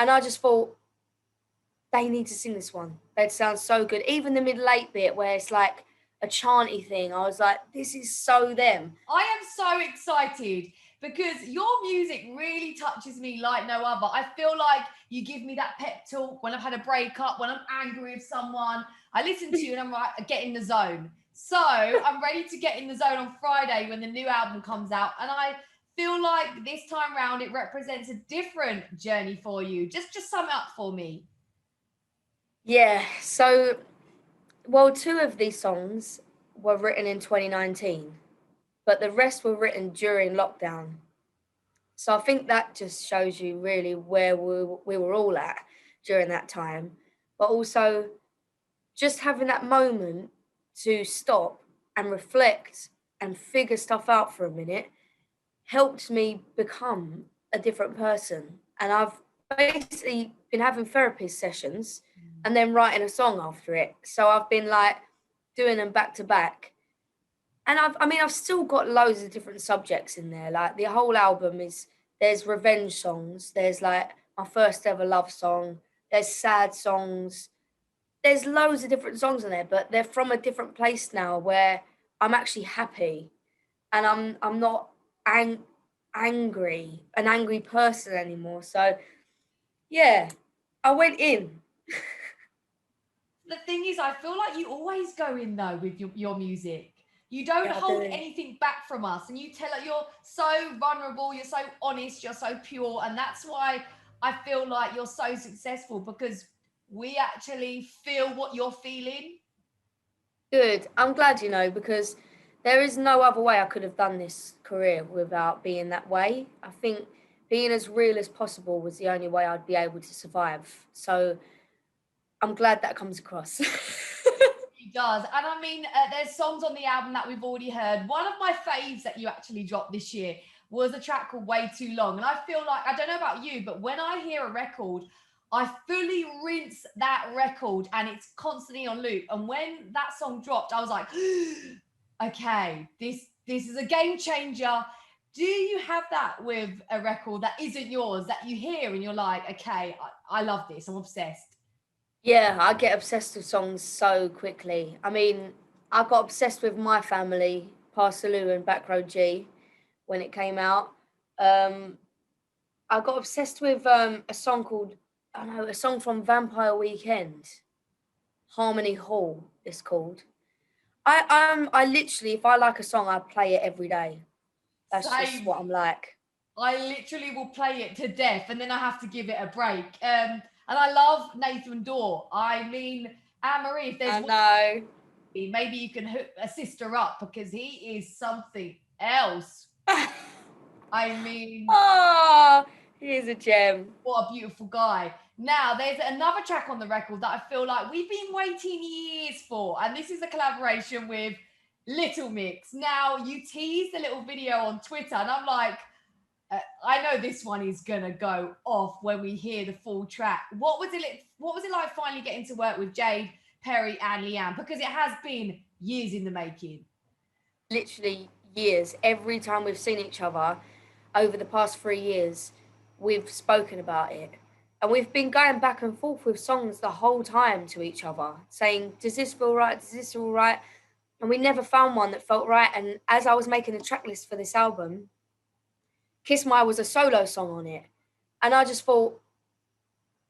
And I just thought, they need to sing this one. That sounds so good. Even the middle eight bit where it's like a chanty thing, I was like, this is so them. I am so excited because your music really touches me like no other. I feel like you give me that pep talk when I've had a breakup, when I'm angry with someone. I listen to you and I'm like, get in the zone. So I'm ready to get in the zone on Friday when the new album comes out. And I feel like this time round it represents a different journey for you. Just sum it up for me. Yeah, so, well, two of these songs were written in 2019, but the rest were written during lockdown. So I think that just shows you really where we were all at during that time. But also just having that moment to stop and reflect and figure stuff out for a minute helped me become a different person. And I've basically been having therapy sessions and then writing a song after it. So I've been like doing them back to back. And I've still got loads of different subjects in there. Like the whole album is, there's revenge songs, there's like my first ever love song, there's sad songs, there's loads of different songs in there, but they're from a different place now where I'm actually happy and I'm not an angry person anymore. So yeah, I went in. The thing is, I feel like you always go in though with your music. You don't Yeah, I hold do. anything back from us, and you tell it. You're so vulnerable. You're so honest. You're so pure, and that's why I feel like you're so successful because we actually feel what you're feeling. Good. I'm glad, because there is no other way I could have done this career without being that way. I think being as real as possible was the only way I'd be able to survive. So I'm glad that comes across. He does, and I mean, there's songs on the album that we've already heard. One of my faves that you actually dropped this year was a track called "Way Too Long," and I feel like I don't know about you, but when I hear a record, I fully rinse that record, and it's constantly on loop. And when that song dropped, I was like, okay, this is a game changer. Do you have that with a record that isn't yours that you hear and you're like, okay, I love this, I'm obsessed? Yeah, I get obsessed with songs so quickly. I mean, I got obsessed with My Family, Parsaloo and Back Road G when it came out. Um, I got obsessed with a song called, I don't know, a song from Vampire Weekend, Harmony Hall, it's called. I literally, if I like a song, I play it every day. That's just Same. what I'm like. I literally will play it to death and then I have to give it a break. And I love Nathan Dorr. I mean, Anne Marie, if there's I one, know. maybe you can hook a sister up because he is something else. I mean, Oh, he is a gem. what a beautiful guy. Now, there's another track on the record that I feel like we've been waiting years for, and this is a collaboration with Little Mix. Now, you teased a little video on Twitter, and I'm like, I know this one is gonna go off when we hear the full track. What was it like finally getting to work with Jade, Perry, and Leanne? Because it has been years in the making. Literally years. Every time we've seen each other over the past 3 years, we've spoken about it. And we've been going back and forth with songs the whole time to each other, saying, does this feel right? Does this feel right? And we never found one that felt right. And as I was making the track list for this album, Kiss My was a solo song on it. And I just thought,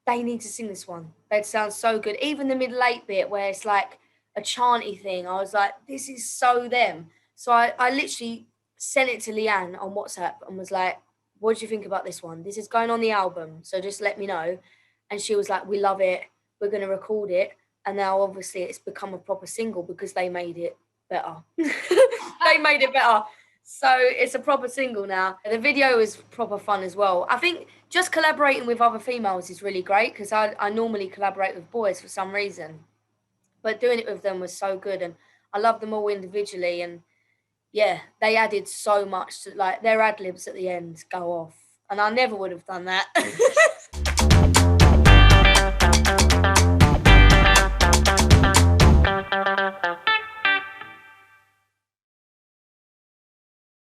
they need to sing this one. That sounds so good. Even the middle eight bit where it's like a chanty thing, I was like, this is so them. So I literally sent it to Leanne on WhatsApp and was like, what do you think about this one? This is going on the album, so just let me know. And she was like, we love it. We're going to record it. And now obviously it's become a proper single because they made it better. They made it better. So it's a proper single now. The video is proper fun as well. I think just collaborating with other females is really great because I normally collaborate with boys for some reason. But doing it with them was so good and I love them all individually and yeah, they added so much to like their ad libs at the end go off. And I never would have done that.